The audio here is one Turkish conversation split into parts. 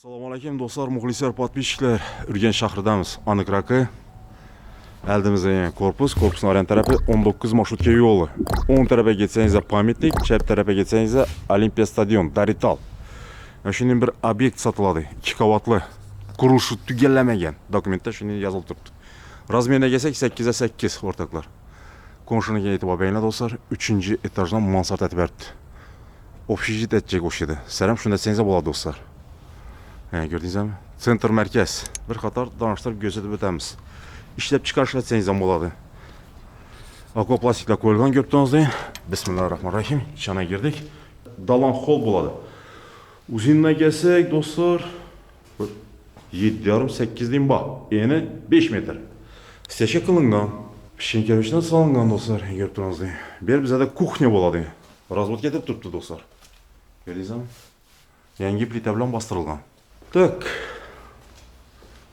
Assalomu alaykum do'stlar, muxlislar, podpисчиклар. Urganch shahridamiz. Aniq rakı. Eldimizde korpusun aryan tarafı 19 marşrutka yolu. 10 tarafa geçseniz de pamitlik, çep tarafa geçseniz de Olimpiya stadion, Darital. Şimdi bir obyekt satıladı. 2 qavatlı. Kuruluşu tügellemegen. Dokumentda şimdi yazılıp turibdi. Razmerine gelsek 8'e 8 ortaklar. Konşunuga e'tibor beringlar do'stlar. 3-etajdan mansard etib beribdi. Общежит etjek o'shida. Saram shunda deseniz bo'ladi do'stlar. Gördüğünüz Center merkez. Bir qator danıştırıp gözetib o'tamiz. İşlep chiqarish etsangiz ham bo'ladi. Akvaplastiklar qo'yilgan ko'ribdingizlar. Bismillahirrahmanirrahim. İçine girdik. Dalan hol bo'ladi. Uzinine gelsek do'stlar 7,5-8 diyim bak. Eni 5 metre. Steşe qilingan. Pishenkevichdan solingan do'stlar. Ko'ribdingizlar. Bir bizda kuxnya bo'ladi. Razvod ketib turibdi do'stlar. Ko'rdingizmi? Yangi plita bilan bostirilgan. Так.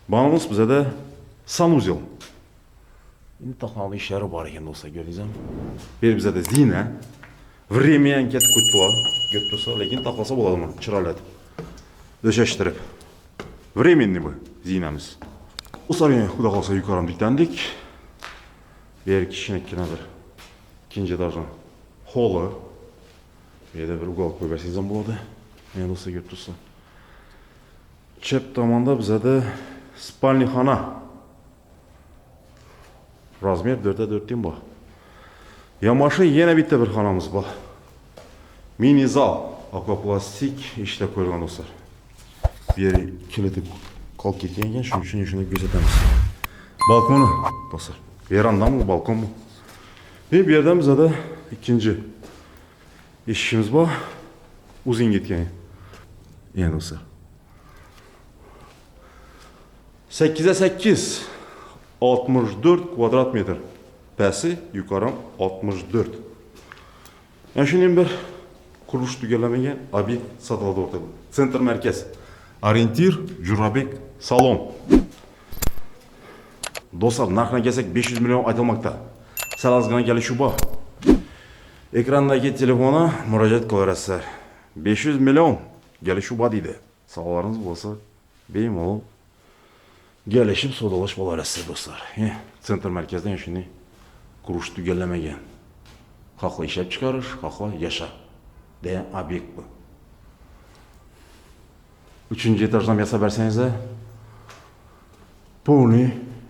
Banımız bize de sanuzel. Şimdi takmalı işleri var ekan do'stlar, ko'rdingizmi? Bir bize de zina. Времян ketib qo'yibdilar. Ko'p do'stlar, lekin taqlasa bo'ladimi? Chiroylatib. Döşeştirib. Временный bu zinamiz. Do'stlar, xudo xolsa yuqorim diklandik. Bir kichkina bir ikinci etajdan holi. Bu yerda bir ugal qo'yib bersangiz ham bo'ladi. Mana do'stlar, ko'p do'stlar. Çep tomonda bize de spalni xona. Razmer 4'e 4 diyeyim bu. Yamaşı yine bitti bir xonamiz bu. Mini zal. Akvaplastik işte koyulgan dostlar. Bir yeri kilitip kalk ketken şunun için gözetemiz. Balkonu dostlar. Veranda mı balkon mu? Ve bir yerden bize de ikinci işimiz bu. Uzun gitken. Yani dostlar. 8'e 8 64 kvadrat metre. Pesi yukarım 64. Yani şimdi bir kuruluş tügellemegen abi satıldı ortada. Center merkez. Orientir Jurabek salon. Dostlar narxına gelsek 500 milyon aytılmakta. Sal azgina gelişi bu. Ekrandaki telefona müracaat kılarsızlar. 500 milyon gelişi bu deydi. Sağlarınız olsa benim gelişip sodalaş bolarasız dostlar. Center merkezden şimdi kuruş tügellemegen. Kakla işlep çıkarır, kakla yaşa. Deyen obyekt bu. 3. etajdan yasa verseniz de bunu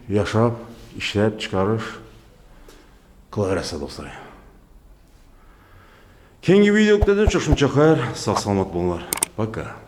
yaşap, işlep çıkarır, kılarasız dostlar. Kengi videoda da çok şunca hayır, sağ salamat bulunlar. Пока.